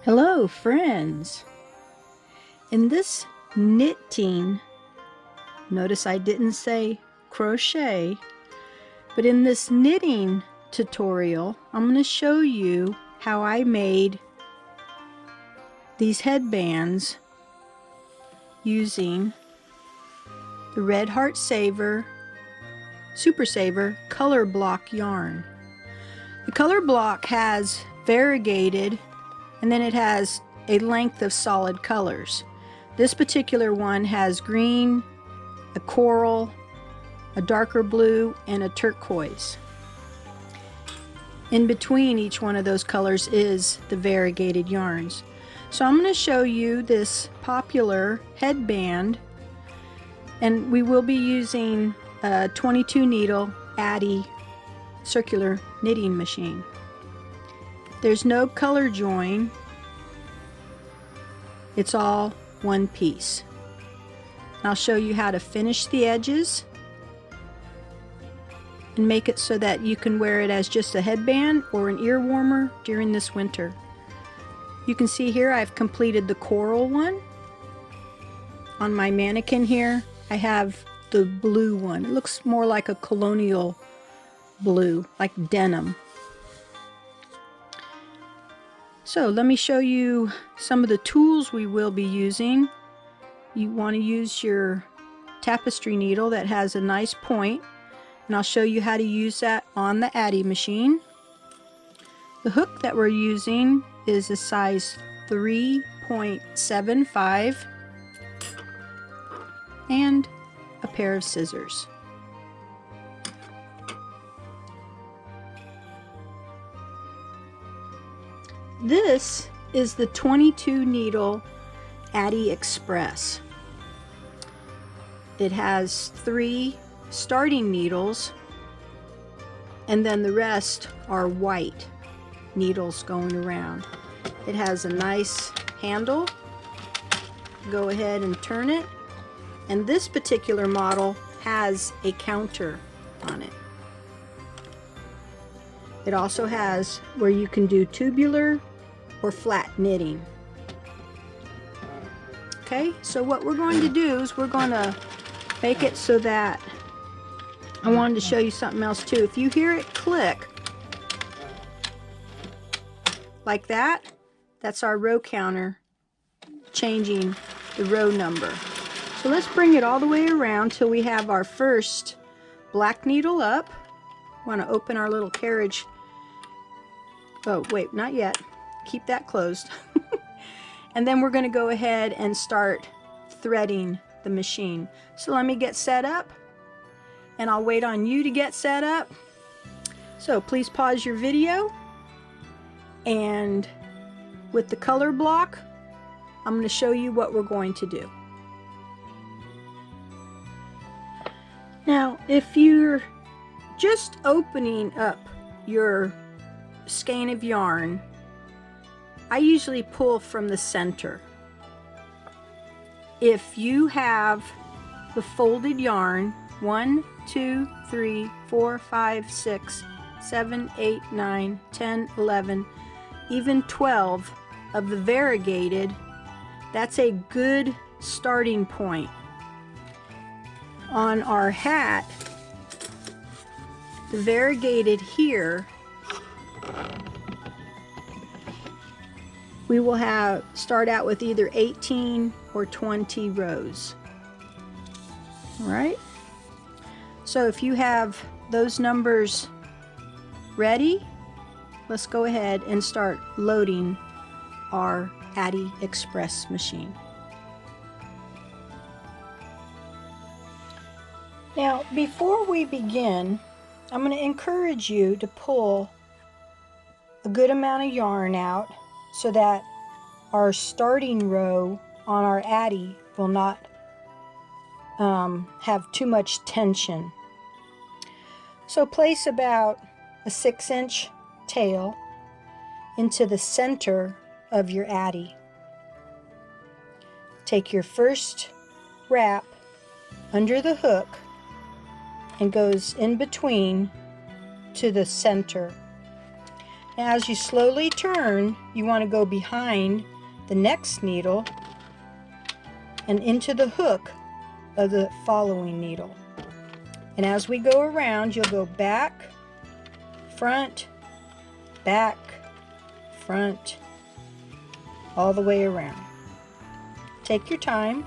Hello friends! In this knitting, notice I didn't say crochet, but in this knitting tutorial I'm going to show you how I made these headbands using the Red Heart Saver Super Saver color block yarn. The color block has variegated and then it has a length of solid colors. This particular one has green, a coral, a darker blue, and a turquoise. In between each one of those colors is the variegated yarns. So I'm going to show you this popular headband, and we will be using a 22 needle Addi circular knitting machine. There's no color join, it's all one piece. I'll show you how to finish the edges and make it so that you can wear it as just a headband or an ear warmer during this winter. You can see here I've completed the coral one. On my mannequin here I have the blue one. It looks more like a colonial blue, like denim. So let me show you some of the tools we will be using. You want to use your tapestry needle that has a nice point, and I'll show you how to use that on the Addi machine. The hook that we're using is a size 3.75 and a pair of scissors. This is the 22 needle AddiExpress. It has 3 starting needles and then the rest are white needles going around. It has a nice handle. Go ahead and turn it, and this particular model has a counter on it. It also has where you can do tubular or flat knitting. Okay, so what we're going to do is we're going to make it so that, I wanted to show you something else too. If you hear it click like that, that's our row counter changing the row number. So let's bring it all the way around till we have our first black needle up. We want to open our little carriage. Oh wait, not yet. Keep that closed. And then we're going to go ahead and start threading the machine. So let me get set up and I'll wait on you to get set up. So please pause your video, and with the color block I'm going to show you what we're going to do. Now if you're just opening up your skein of yarn, I usually pull from the center. If you have the folded yarn 1, 2, 3, 4, 5, 6, 7, 8, 9, 10, 11, even 12 of the variegated, that's a good starting point. On our hat, the variegated here, we will start out with either 18 or 20 rows. All right, so if you have those numbers ready, let's go ahead and start loading our AddiExpress machine. Now before we begin, I'm going to encourage you to pull a good amount of yarn out so that our starting row on our Addi will not have too much tension. So place about a 6-inch tail into the center of your Addi. Take your first wrap under the hook and goes in between to the center. As you slowly turn, you want to go behind the next needle and into the hook of the following needle. And as we go around, you'll go back, front, back, front, all the way around. Take your time.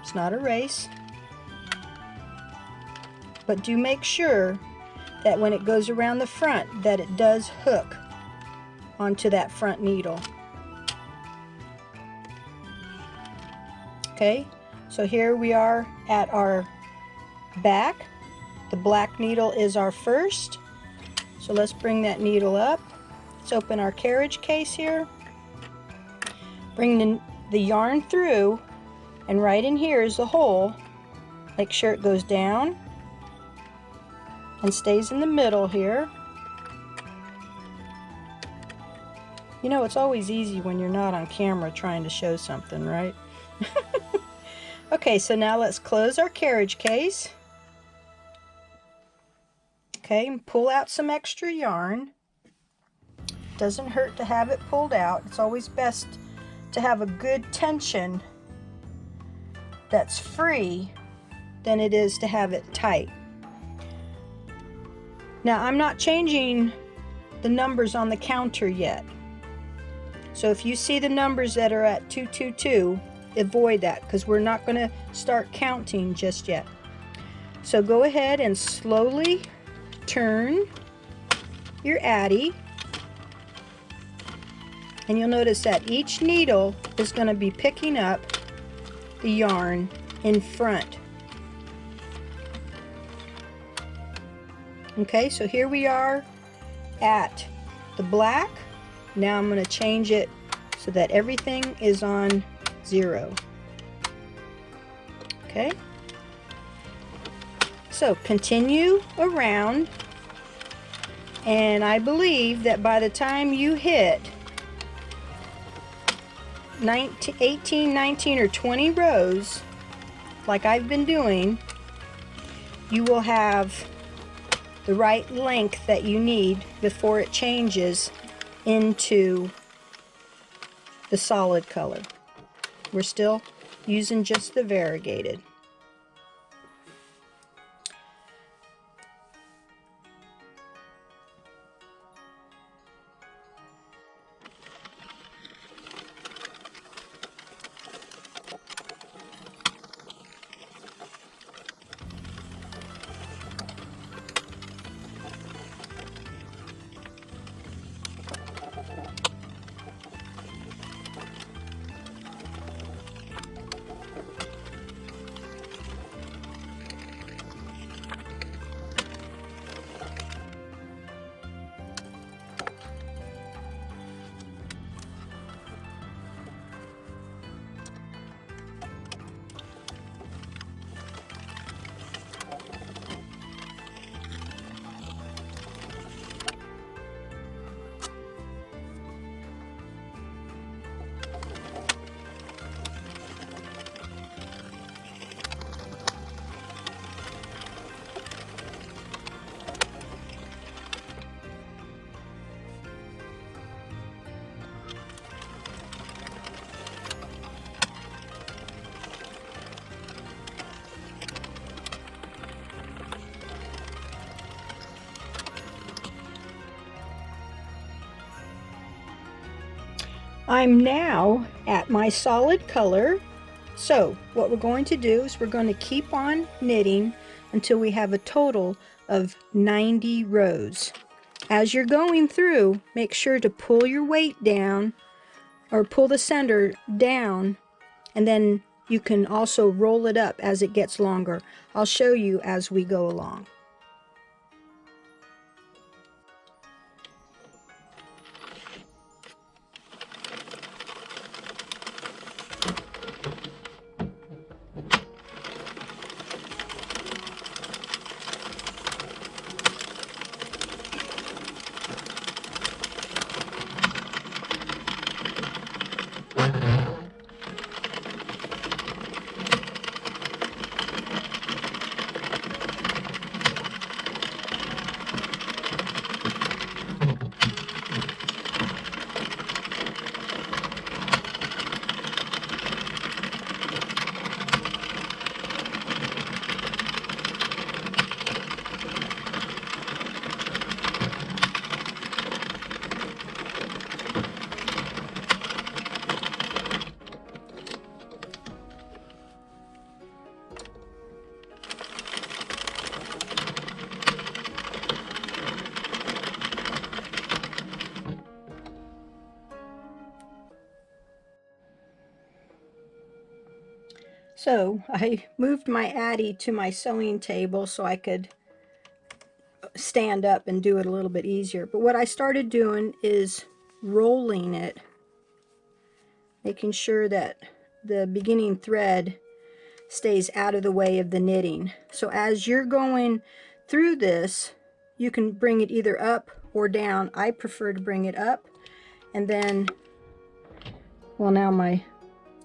It's not a race. But do make sure that when it goes around the front that it does hook onto that front needle. Okay, so here we are at our back. The black needle is our first. So let's bring that needle up. Let's open our carriage case here. Bring the yarn through, and right in here is the hole. Make sure it goes down and stays in the middle here. You know, it's always easy when you're not on camera trying to show something, right? Okay, so now let's close our carriage case. Okay, and pull out some extra yarn. Doesn't hurt to have it pulled out. It's always best to have a good tension that's free than it is to have it tight. Now, I'm not changing the numbers on the counter yet. So if you see the numbers that are at 222, avoid that, because we're not going to start counting just yet. So go ahead and slowly turn your Addi, and you'll notice that each needle is going to be picking up the yarn in front. Okay, so here we are at the black. Now I'm going to change it so that everything is on 0. Okay, so continue around, and I believe that by the time you hit 18, 19, or 20 rows, like I've been doing, you will have the right length that you need before it changes into the solid color. We're still using just the variegated. I'm now at my solid color. So what we're going to do is we're going to keep on knitting until we have a total of 90 rows. As you're going through, make sure to pull your weight down, or pull the center down, and then you can also roll it up as it gets longer. I'll show you as we go along. So I moved my Addi to my sewing table so I could stand up and do it a little bit easier. But what I started doing is rolling it, making sure that the beginning thread stays out of the way of the knitting. So as you're going through this, you can bring it either up or down. I prefer to bring it up, and then, well, now my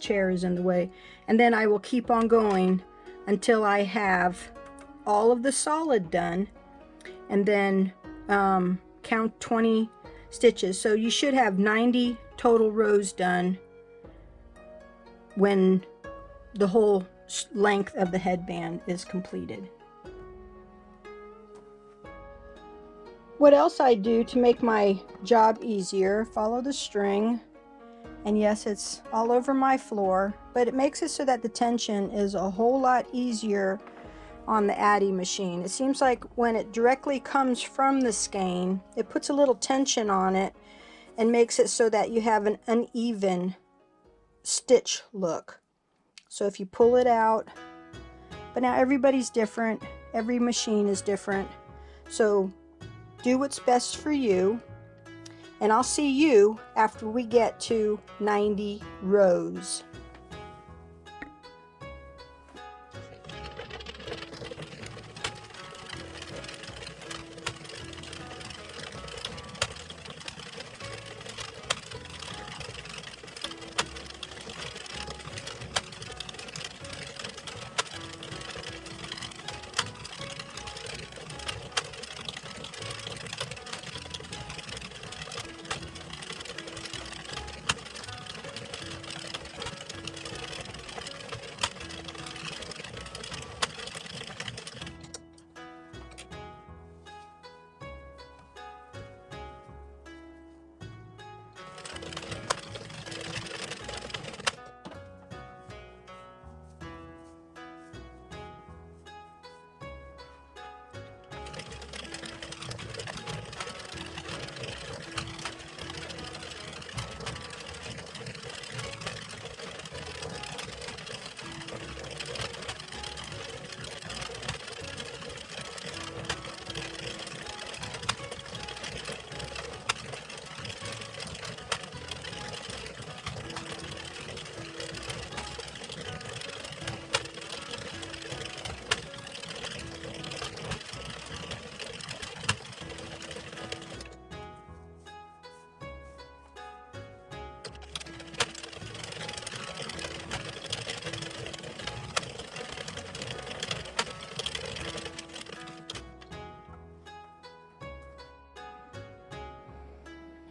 chair is in the way, and then I will keep on going until I have all of the solid done, and then count 20 stitches. So you should have 90 total rows done when the whole length of the headband is completed. What else I do to make my job easier, follow the string, and yes, it's all over my floor, but it makes it so that the tension is a whole lot easier on the Addi machine. It seems like when it directly comes from the skein, it puts a little tension on it and makes it so that you have an uneven stitch look. So if you pull it out, but now everybody's different, every machine is different, so do what's best for you, and I'll see you after we get to 90 rows.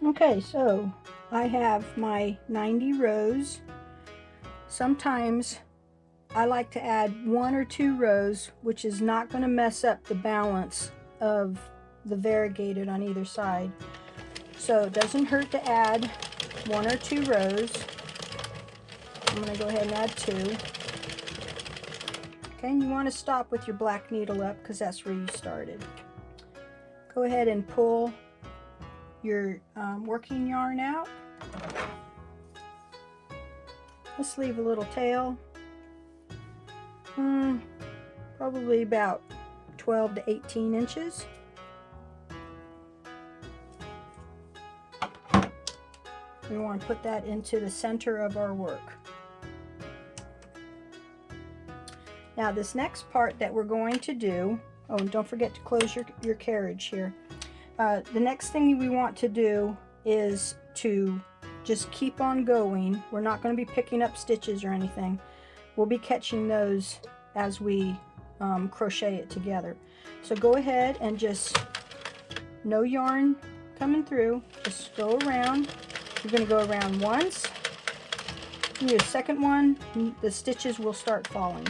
Okay, so I have my 90 rows. Sometimes I like to add 1 or 2 rows, which is not going to mess up the balance of the variegated on either side. So it doesn't hurt to add 1 or 2 rows. I'm going to go ahead and add 2. Okay, and you want to stop with your black needle up because that's where you started. Go ahead and pull your working yarn out. Let's leave a little tail, probably about 12 to 18 inches. We want to put that into the center of our work. Now this next part that we're going to do, oh, and don't forget to close your carriage here. The next thing we want to do is to just keep on going. We're not going to be picking up stitches or anything. We'll be catching those as we crochet it together. So go ahead and just, no yarn coming through, just go around. You're going to go around once, and your second one, the stitches will start falling.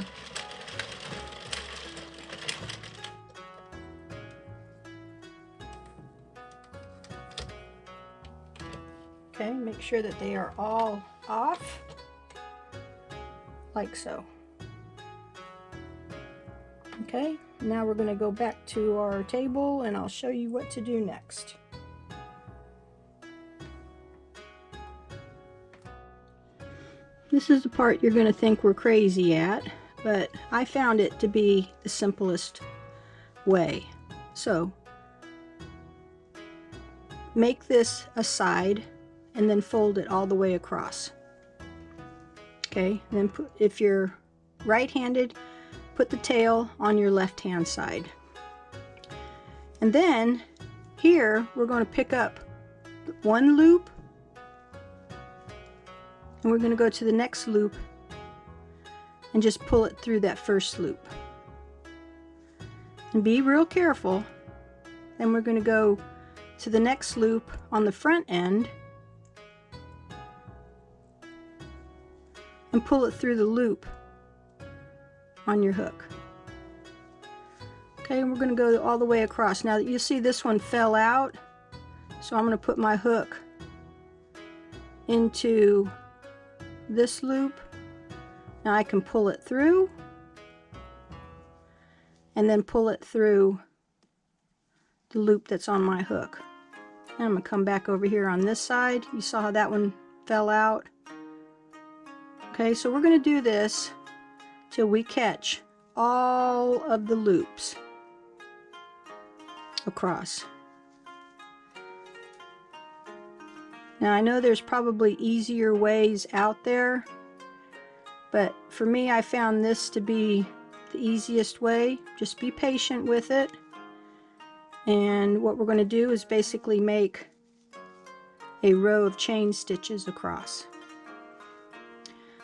Okay, make sure that they are all off, like so. Okay, now we're going to go back to our table and I'll show you what to do next. This is the part you're going to think we're crazy at, but I found it to be the simplest way. So make this a side and then fold it all the way across. Okay, then if you're right-handed, put the tail on your left-hand side. And then here we're going to pick up one loop, and we're going to go to the next loop and just pull it through that first loop. And be real careful. Then we're going to go to the next loop on the front end and pull it through the loop on your hook. Okay, and we're going to go all the way across. Now you see this one fell out, so I'm going to put my hook into this loop. Now I can pull it through and then pull it through the loop that's on my hook. And I'm going to come back over here on this side. You saw how that one fell out. Okay, so we're going to do this till we catch all of the loops across. Now I know there's probably easier ways out there, but for me I found this to be the easiest way. Just be patient with it. And what we're going to do is basically make a row of chain stitches across.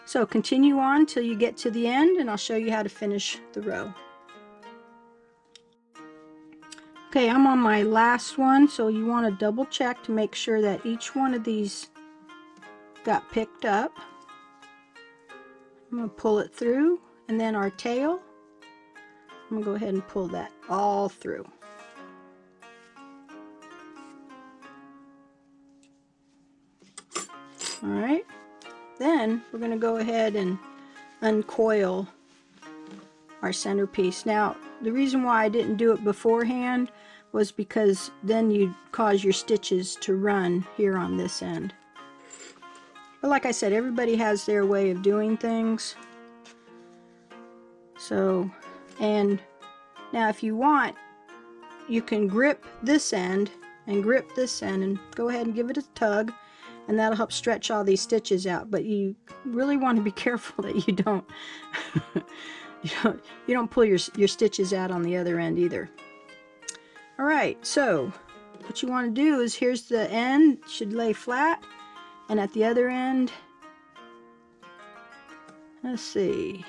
So continue on till you get to the end, and I'll show you how to finish the row. Okay, I'm on my last one, so you want to double check to make sure that each one of these got picked up. I'm going to pull it through, and then our tail, I'm going to go ahead and pull that all through. Alright, then we're going to go ahead and uncoil our centerpiece. Now, the reason why I didn't do it beforehand was because then you'd cause your stitches to run here on this end. But like I said, everybody has their way of doing things. So, and now if you want, you can grip this end and grip this end and go ahead and give it a tug, and that'll help stretch all these stitches out. But you really want to be careful that you don't you don't pull your stitches out on the other end either. Alright, so what you want to do is, here's the end, should lay flat, and at the other end, let's see,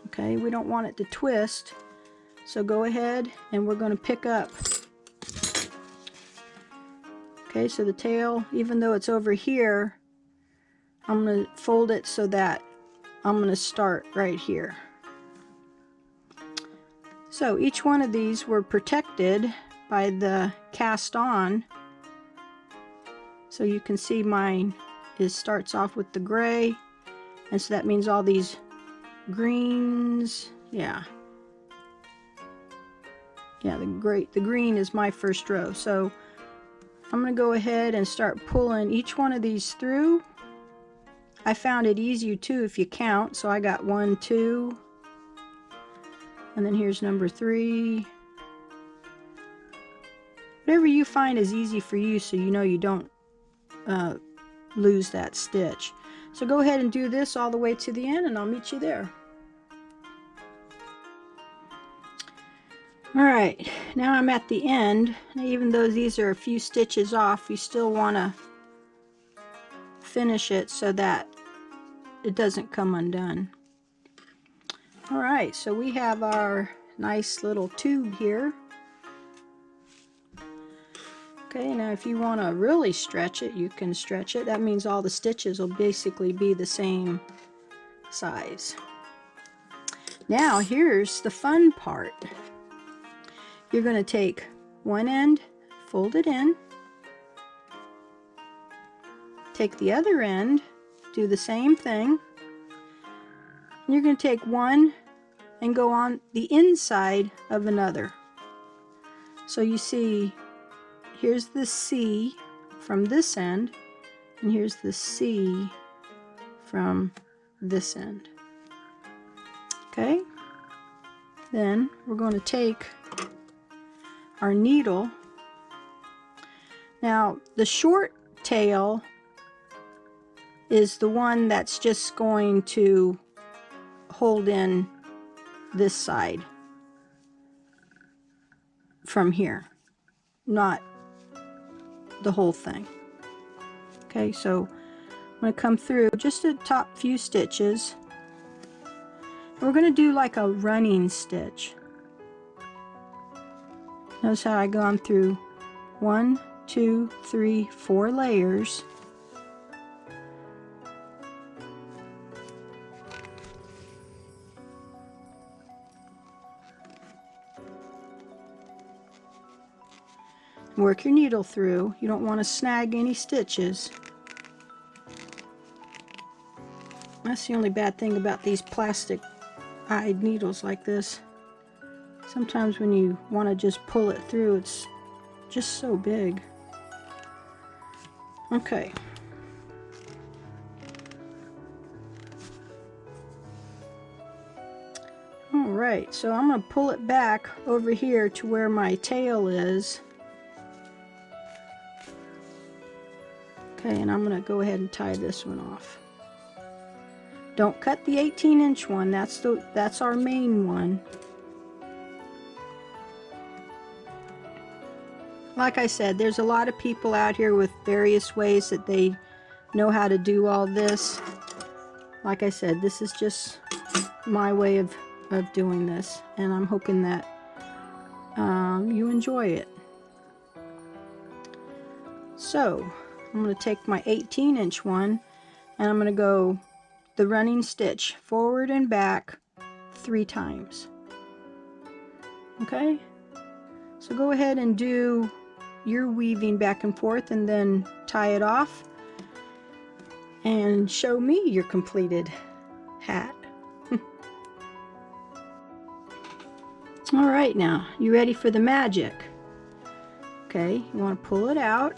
okay, we don't want it to twist, so go ahead and we're going to pick up. Okay, so the tail, even though it's over here, I'm going to fold it so that I'm going to start right here. So each one of these were protected by the cast on. So you can see mine starts off with the gray, and so that means all these greens, the green is my first row. So I'm going to go ahead and start pulling each one of these through. I found it easier too if you count, so I got 1, 2, and then here's number 3. Whatever you find is easy for you, so you know you don't lose that stitch. So go ahead and do this all the way to the end, and I'll meet you there. Alright, now I'm at the end. Even though these are a few stitches off, you still want to finish it so that it doesn't come undone. Alright, so we have our nice little tube here. Okay, now if you want to really stretch it, you can stretch it. That means all the stitches will basically be the same size. Now here's the fun part. You're going to take one end, fold it in, take the other end, do the same thing. You're going to take one and go on the inside of another. So you see, here's the C from this end, And here's the C from this end. Okay, then we're going to take our needle. Now the short tail is the one that's just going to hold in this side from here, not the whole thing. Okay, so I'm going to come through just the top few stitches. And we're going to do like a running stitch. Notice how I've gone through 1, 2, 3, 4 layers. Work your needle through. You don't want to snag any stitches. That's the only bad thing about these plastic-eyed needles like this. Sometimes when you want to just pull it through, it's just so big. Okay. Alright, so I'm going to pull it back over here to where my tail is. Okay, and I'm going to go ahead and tie this one off. Don't cut the 18-inch one. That's our main one. Like I said, there's a lot of people out here with various ways that they know how to do all this. Like I said, this is just my way of doing this, and I'm hoping that you enjoy it. So I'm going to take my 18-inch one and I'm going to go the running stitch forward and back 3 times. Okay, so go ahead and do your weaving back and forth and then tie it off and show me your completed hat. All right, now you ready for the magic? Okay, you want to pull it out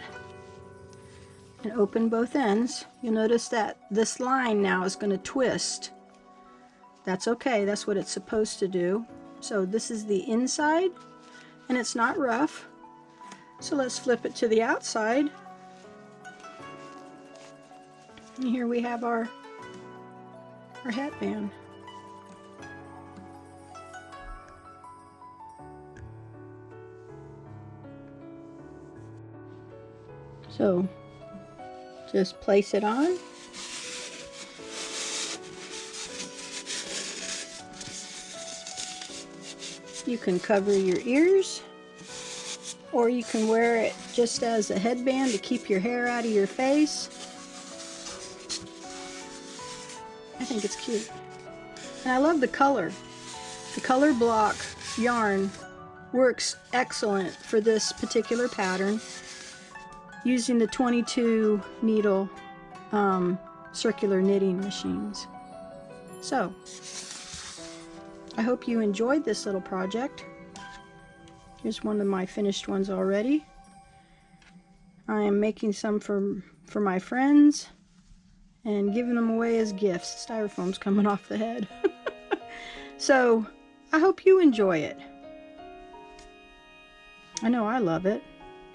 and open both ends. You'll notice that this line now is going to twist. That's okay, that's what it's supposed to do. So this is the inside and it's not rough. So let's flip it to the outside. And here we have our headband. So just place it on. You can cover your ears, or you can wear it just as a headband to keep your hair out of your face. I think it's cute. And I love the color. The color block yarn works excellent for this particular pattern, using the 22 needle circular knitting machines. So I hope you enjoyed this little project. Here's one of my finished ones already. I am making some for my friends and giving them away as gifts. Styrofoam's coming off the head. So I hope you enjoy it. I know I love it.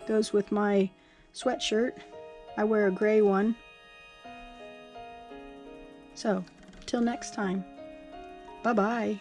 It goes with my sweatshirt. I wear a gray one. So, till next time. Bye-bye.